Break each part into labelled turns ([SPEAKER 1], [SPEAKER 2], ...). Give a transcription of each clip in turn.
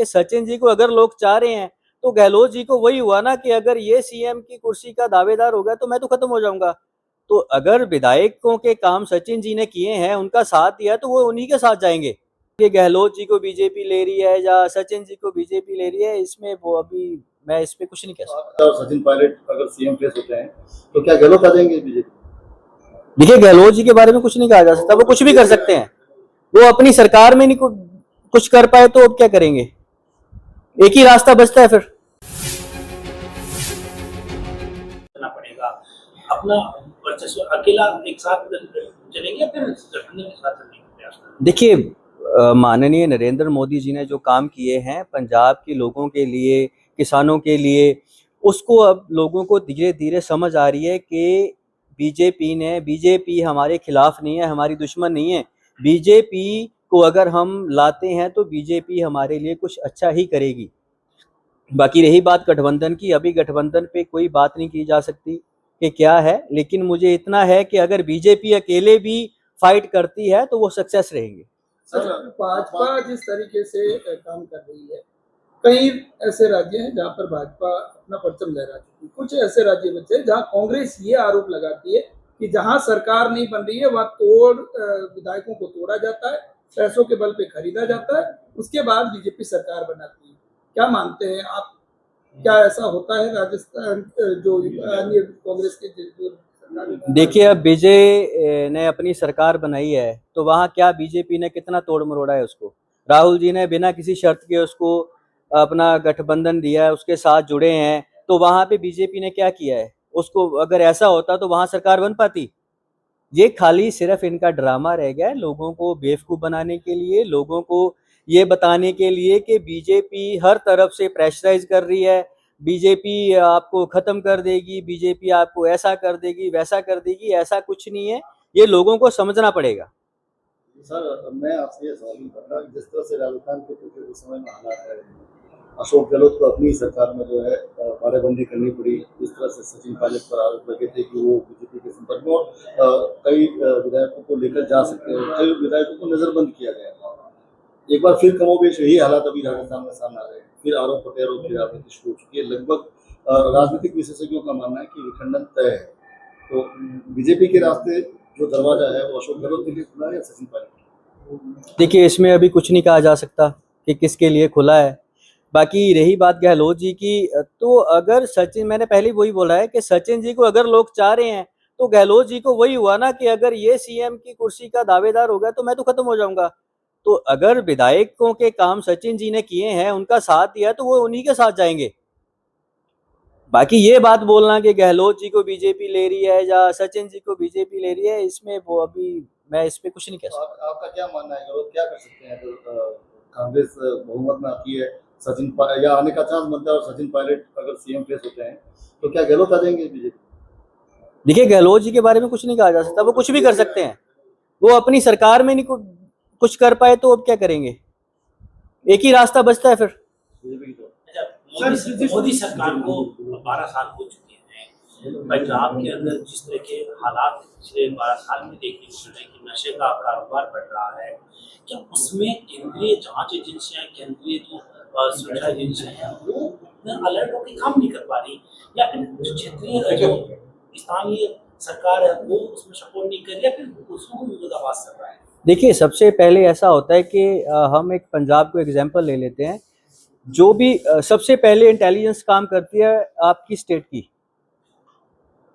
[SPEAKER 1] कि सचिन जी को अगर लोग चाह रहे हैं तो गहलोत जी को वही हुआ ना कि अगर ये सीएम की कुर्सी का दावेदार होगा तो मैं तो खत्म हो जाऊंगा। तो अगर विधायकों के काम सचिन जी ने किए हैं, उनका साथ दिया, तो वो उन्हीं के साथ जाएंगे। ये गहलोत जी को बीजेपी ले रही है या सचिन जी को बीजेपी ले रही है, इसमें वो अभी मैं इस पे कुछ नहीं कह सकता।
[SPEAKER 2] सचिन पायलट अगर सीएम फेस होते हैं तो क्या गहलोत आ जाएंगे बीजेपी?
[SPEAKER 1] देखिए, गहलोत जी के बारे में कुछ नहीं कहा जा सकता, वो कुछ भी कर सकते हैं। वो अपनी सरकार में नहीं कुछ कर पाए तो अब क्या करेंगे? एक ही रास्ता बचता है फिर।
[SPEAKER 3] पड़ेगा अपना वर्चस्व अकेला एक साथ चलेंगे, फिर गठबंधन के साथ चलने का प्रयास करेंगे।
[SPEAKER 1] देखिए, माननीय नरेंद्र मोदी जी ने जो काम किए हैं पंजाब के लोगों के लिए, किसानों के लिए, उसको अब लोगों को धीरे धीरे समझ आ रही है कि बीजेपी हमारे खिलाफ नहीं है, हमारी दुश्मन नहीं है। बीजेपी को अगर हम लाते हैं तो बीजेपी हमारे लिए कुछ अच्छा ही करेगी। बाकी रही बात गठबंधन की, अभी गठबंधन पे कोई बात नहीं की जा सकती कि क्या है, लेकिन मुझे इतना है कि अगर बीजेपी अकेले भी फाइट करती है तो वो सक्सेस रहेंगे।
[SPEAKER 4] भाजपा जिस तरीके से काम कर रही है, कई ऐसे राज्य हैं जहां पर भाजपा अपना परचम लहरा चुकी है। कुछ ऐसे राज्य बचे हैं जहां कांग्रेस ये आरोप लगाती है कि जहां सरकार नहीं बन रही है वहां विधायकों को तोड़ा जाता है, पैसों के बल पे खरीदा जाता है, उसके बाद बीजेपी सरकार बनाती है। क्या मानते हैं आप, क्या ऐसा होता है राजस्थान जो अन्य कांग्रेस के
[SPEAKER 1] देखिए, अब विजय ने अपनी सरकार बनाई है तो वहां क्या बीजेपी ने कितना तोड़ मरोड़ा है उसको। राहुल जी ने बिना किसी शर्त के उसको अपना गठबंधन दिया है, उसके साथ जुड़े हैं, तो वहां पे बीजेपी ने क्या किया है उसको? अगर ऐसा होता तो वहां सरकार बन पाती? ये खाली सिर्फ इनका ड्रामा रह गया है, लोगों को बेवकूफ बनाने के लिए, लोगों को ये बताने के लिए कि बीजेपी हर तरफ से प्रेशराइज कर रही है, बीजेपी आपको खत्म कर देगी, बीजेपी आपको ऐसा कर देगी, वैसा कर देगी। ऐसा कुछ नहीं है, ये लोगों को समझना पड़ेगा।
[SPEAKER 2] सर, मैं आपसे ये सवाल नहीं करता, जिस तरह से राजस्थान के पिछले समय में हालात है, अशोक गहलोत को अपनी सरकार में जो है बारेबंदी करनी पड़ी। इस तरह से सचिन पायलट पर आरोप लगे थे कि वो बीजेपी के संपर्क में और कई विधायकों को लेकर जा सकते हैं, कई विधायकों को नजरबंद किया गया। एक बार फिर कमोबेश यही हालात अभी राजस्थान में सामने आ रहे हैं, फिर आरोप प्रत्यारोप की राजनीति शुरू हो चुकी है। लगभग राजनीतिक विशेषज्ञों का मानना है कि विखंडन तय है। तो बीजेपी के रास्ते जो दरवाजा है वो अशोक गहलोत के लिए खुला है या सचिन पायलट?
[SPEAKER 1] देखिए, इसमें अभी कुछ नहीं कहा जा सकता कि किसके लिए खुला है। बाकी रही बात गहलोत जी की, तो अगर सचिन, मैंने पहले वही बोला है कि सचिन जी को अगर लोग चाह रहे हैं तो गहलोत जी को वही हुआ ना कि अगर ये सीएम की कुर्सी का दावेदार होगा तो मैं तो खत्म हो जाऊंगा। तो अगर विधायकों के काम सचिन जी ने किए हैं, उनका साथ दिया, तो वो उन्हीं के साथ जाएंगे। बाकी ये बात बोलना कि गहलोत जी को बीजेपी ले रही है या सचिन जी को बीजेपी ले रही है, इसमें वो अभी मैं इस पे कुछ नहीं कह सकता।
[SPEAKER 2] आपका क्या मानना है, गहलोत क्या कर सकते हैं? तो कांग्रेस बहुमत में आती है, या आने का चांस बनता है, और सचिन पायलट अगर सीएम फेस होते हैं तो क्या गहलोत आ जाएंगे बीजेपी?
[SPEAKER 1] देखिए, गहलोत जी के बारे में कुछ नहीं कहा जा सकता, वो कुछ भी कर सकते हैं। वो अपनी सरकार में नहीं कुछ कर पाए तो अब क्या करेंगे? एक ही रास्ता बचता है फिर।
[SPEAKER 2] बीजेपी की
[SPEAKER 3] मोदी सरकार को 12 साल हो चुके हैं। पंजाब के अंदर जिस तरह के हालात पिछले 12 साल में देखने को मिल रहे हैं कि नशे का कारोबार बढ़ रहा है, क्या उसमें केंद्रीय जांच एजेंसियां, केंद्रीय जो सुरक्षा एजेंसियां हैं, वो अलर्ट होकर काम नहीं कर पा रही, या फिर जो क्षेत्रीय जो स्थानीय सरकार है वो उसमें सपोर्ट नहीं कर रही, या फिर उसको विरोधाभास कर रहा है?
[SPEAKER 1] देखिए, सबसे पहले ऐसा होता है कि हम एक पंजाब को एग्जाम्पल ले लेते हैं। जो भी सबसे पहले इंटेलिजेंस काम करती है आपकी स्टेट की।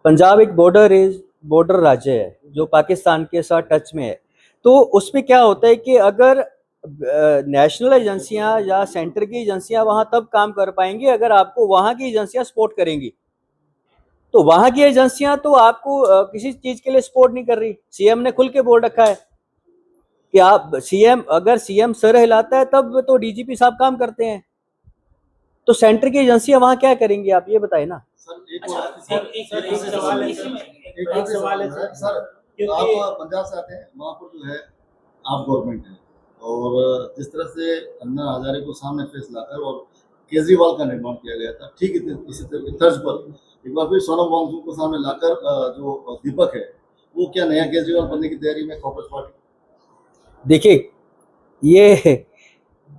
[SPEAKER 1] पंजाब एक बॉर्डर राज्य है जो पाकिस्तान के साथ टच में है। तो उसमें क्या होता है कि अगर नेशनल एजेंसियां या सेंटर की एजेंसियां वहां तब काम कर पाएंगी अगर आपको वहां की एजेंसियां सपोर्ट करेंगी। तो वहां की एजेंसियां तो आपको किसी चीज के लिए सपोर्ट नहीं कर रही। सीएम ने खुल के बोल रखा है कि आप अगर सीएम सर हिलाता है तब तो डीजीपी साहब काम करते हैं। तो सेंटर की एजेंसियां वहां क्या करेंगी, आप ये बताए ना।
[SPEAKER 2] एक सवाल है सर, आप पंजाब से आते हैं, वहाँ पर जो है आप गवर्नमेंट है, और जिस तरह से अन्ना हजारे को सामने फेस लाकर और केजरीवाल का निर्माण किया गया था, ठीक इसी तर्ज पर एक बार फिर सोनम वांगचुक को सामने लाकर जो दीपक है वो क्या नया केजरीवाल बनने की तैयारी में कांग्रेस पार्टी?
[SPEAKER 1] देखिए, ये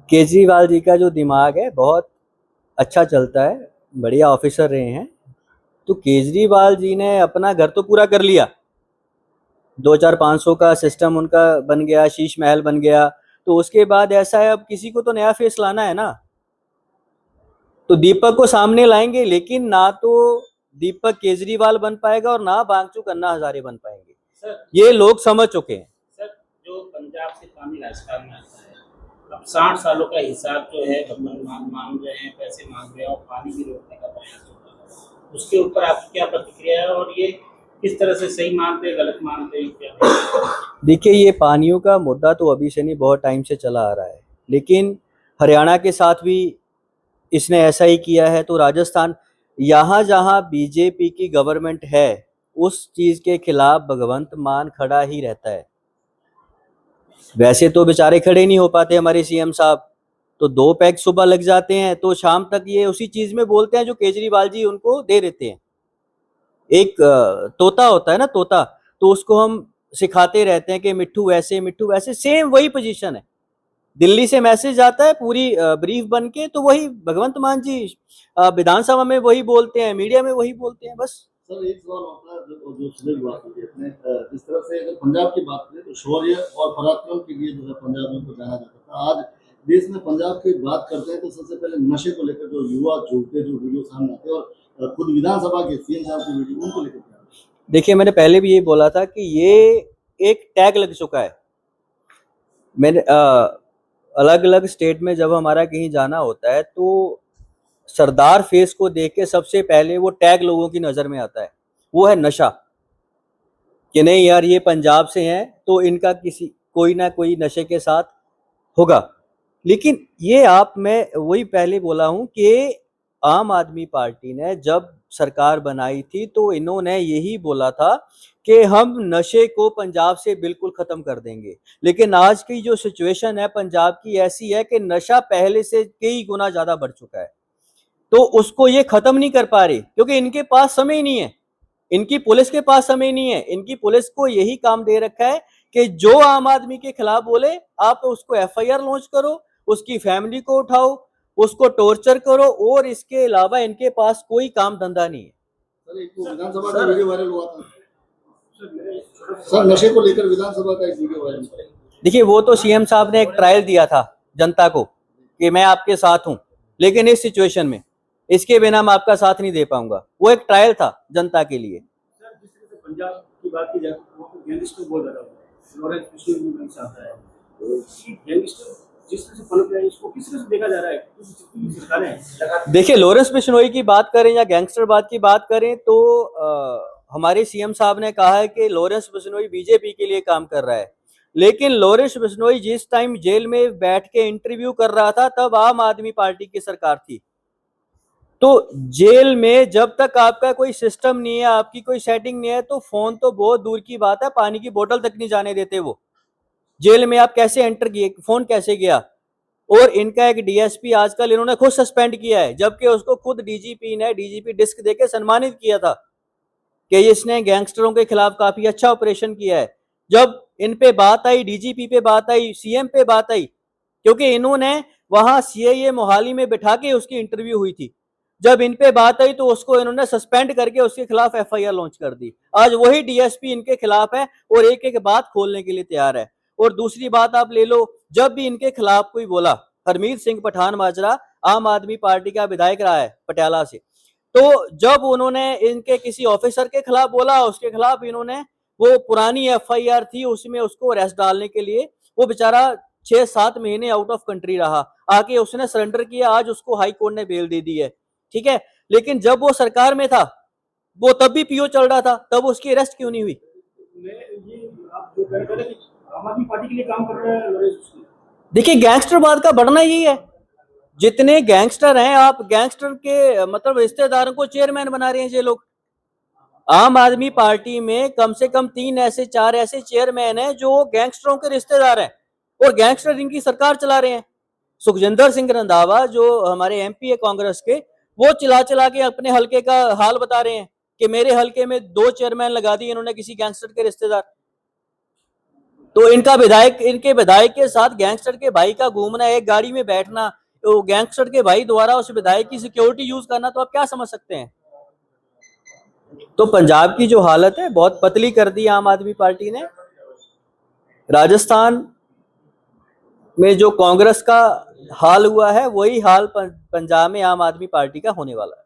[SPEAKER 1] केजरीवाल जी का जो दिमाग है बहुत अच्छा चलता है, बढ़िया ऑफिसर रहे हैं। तो केजरीवाल जी ने अपना घर तो पूरा कर लिया, 2500 का सिस्टम उनका बन गया, शीश महल बन गया। तो उसके बाद ऐसा है, अब किसी को तो नया फेस लाना है ना, तो दीपक को सामने लाएंगे, लेकिन ना तो दीपक केजरीवाल बन पाएगा और ना बांगचू अन्ना हजारे बन पाएंगे।
[SPEAKER 3] सर
[SPEAKER 1] ये लोग समझ चुके हैं।
[SPEAKER 3] सर जो पंजाब से पानी राजस्थान में आता है, अब 60 सालों का हिसाब जो है गवर्नमेंट मांग रहे हैं, पैसे मांग रहे हैं और पानी भी रोकने का प्रयास हो रहा है, उसके ऊपर आपकी क्या प्रतिक्रिया है और ये किस तरह से सही मानते हैं, गलत मानते हैं, क्या?
[SPEAKER 1] देखिए, ये पानियों का मुद्दा तो अभी से नहीं, बहुत टाइम से चला आ रहा है, लेकिन हरियाणा के साथ भी इसने ऐसा ही किया है। तो राजस्थान, यहाँ जहाँ बीजेपी की गवर्नमेंट है, उस चीज के खिलाफ भगवंत मान खड़ा ही रहता है। वैसे तो बेचारे खड़े नहीं हो पाते हमारे सीएम साहब, तो 2 पैग सुबह लग जाते हैं तो शाम तक ये उसी चीज में बोलते हैं जो केजरीवाल जी उनको दे देते हैं। एक तोता होता है ना, तोता, तो उसको हम सिखाते रहते हैं कि मिट्ठू वैसे, सेम वही पोजीशन है। दिल्ली से मैसेज आता है पूरी ब्रीफ बन के, तो वही भगवंत मान जी विधानसभा में वही बोलते हैं, मीडिया में वही बोलते हैं, बस।
[SPEAKER 2] सर एक सवाल होता है जो सुधीर बात हुई अपने, जिस तरह से अगर पंजाब की बात करें तो शौर्य और पराक्रम के लिए जो है पंजाब में को जाना जाता था। आज देश में पंजाब की बात करते हैं तो सबसे पहले नशे को लेकर जो युवा जुड़ते, जो वीडियो सामने आते हैं, और खुद विधानसभा के सीएम साहब की वीडियो, उनको लेकर क्या है?
[SPEAKER 1] देखिए, मैंने पहले भी ये बोला था कि ये एक टैग लग चुका है। मैंने अलग अलग स्टेट में जब हमारा कहीं जाना होता है तो सरदार फेस को देख के सबसे पहले वो टैग लोगों की नजर में आता है, वो है नशा। कि नहीं यार, ये पंजाब से हैं तो इनका किसी कोई ना कोई नशे के साथ होगा। लेकिन ये मैं वही पहले बोला हूं कि आम आदमी पार्टी ने जब सरकार बनाई थी तो इन्होंने यही बोला था कि हम नशे को पंजाब से बिल्कुल खत्म कर देंगे। लेकिन आज की जो सिचुएशन है पंजाब की ऐसी है कि नशा पहले से कई गुना ज्यादा बढ़ चुका है, तो उसको ये खत्म नहीं कर पा रही, क्योंकि इनके पास समय नहीं है, इनकी पुलिस के पास समय नहीं है। इनकी पुलिस को यही काम दे रखा है कि जो आम आदमी के खिलाफ बोले आप उसको एफआईआर लॉन्च करो, उसकी फैमिली को उठाओ, उसको टॉर्चर करो, और इसके अलावा इनके पास कोई काम धंधा नहीं है।
[SPEAKER 2] सर एक विधानसभा का वीडियो वायरल हुआ था सर, नशे को लेकर विधानसभा का एक वीडियो वायरल हुआ।
[SPEAKER 1] देखिए, वो तो सीएम साहब ने एक ट्रायल दिया था जनता को कि मैं आपके साथ हूं, लेकिन इस सिचुएशन में इसके बिना मैं आपका साथ नहीं दे पाऊंगा। वो एक ट्रायल था जनता के लिए।
[SPEAKER 3] सर जिस तरह से पंजाब की बात की जाए वो तो गैंगस्टर बहुत ज्यादा होता है, लॉरेंस बिश्नोई भी वहीं से आता है, तो ये गैंगस्टर जिस तरह से पनप रहा है इसको किस तरह से देखा जा रहा है, किस सरकारें लगातार?
[SPEAKER 1] देखिए, लॉरेंस बिश्नोई की बात करें या गैंगस्टरवाद की बात करें तो हमारे सीएम साहब ने कहा है कि लॉरेंस बिश्नोई बीजेपी के लिए काम कर रहा है, लेकिन लॉरेंस बिश्नोई जिस टाइम जेल में बैठ के इंटरव्यू कर रहा था तब आम आदमी पार्टी की सरकार थी। तो जेल में जब तक आपका कोई सिस्टम नहीं है, आपकी कोई सेटिंग नहीं है, तो फोन तो बहुत दूर की बात है, पानी की बोतल तक नहीं जाने देते वो। जेल में आप कैसे एंटर किए, फोन कैसे गया? और इनका एक डीएसपी आजकल इन्होंने खुद सस्पेंड किया है, जबकि उसको खुद डीजीपी ने डीजीपी डिस्क देके सम्मानित किया था कि इसने गैंगस्टरों के खिलाफ काफी अच्छा ऑपरेशन किया है। जब इन पे बात आई, डीजीपी पे बात आई, सीएम पे बात आई, क्योंकि इन्होंने वहां सीआईए मोहाली में बिठा के उसकी इंटरव्यू हुई थी, जब इन पे बात आई तो उसको इन्होंने सस्पेंड करके उसके खिलाफ एफआईआर लॉन्च कर दी। आज वही डीएसपी इनके खिलाफ है और एक एक बात खोलने के लिए तैयार है। और दूसरी बात आप ले लो, जब भी इनके खिलाफ कोई बोला, हरमीत सिंह पठान माजरा आम आदमी पार्टी का विधायक रहा है पटियाला से, तो जब उन्होंने इनके किसी ऑफिसर के खिलाफ बोला, उसके खिलाफ इन्होंने वो पुरानी एफआईआर थी उसमें उसको अरेस्ट डालने के लिए, वो बेचारा 6-7 महीने आउट ऑफ कंट्री रहा, आके उसने सरेंडर किया, आज उसको हाई कोर्ट ने बेल दे दी है, ठीक है। लेकिन जब वो सरकार में था, वो तब भी पीओ चल रहा था, तब उसकी अरेस्ट क्यों नहीं हुई?
[SPEAKER 3] ये आप जो कह रहे थे कि आम आदमी पार्टी के लिए काम कर रहा है लॉरेंस बिश्नोई।
[SPEAKER 1] देखिए, गैंगस्टरवाद का बढ़ना यही है। जितने गैंगस्टर हैं, आप गैंगस्टर के मतलब रिश्तेदारों को चेयरमैन बना रहे हैं ये लोग। आम आदमी पार्टी में कम से कम 3 ऐसे 4 ऐसे चेयरमैन हैं जो गैंगस्टरों के रिश्तेदार हैं, और गैंगस्टर इनकी सरकार चला रहे हैं। सुखजिंदर सिंह रंधावा जो हमारे एमपी है कांग्रेस के, वो चिल्ला चिल्ला के अपने हलके का हाल बता रहे हैं कि मेरे हलके में 2 चेयरमैन लगा दिए इन्होंने किसी गैंगस्टर के रिश्तेदार। तो इनके विधायक के साथ गैंगस्टर के भाई का घूमना, एक गाड़ी में बैठना, तो गैंगस्टर के भाई द्वारा उस विधायक की सिक्योरिटी यूज करना, तो आप क्या समझ सकते हैं। तो पंजाब की जो हालत है बहुत पतली कर दी आम आदमी पार्टी ने। राजस्थान में जो कांग्रेस का हाल हुआ है वही हाल पंजाब में आम आदमी पार्टी का होने वाला है।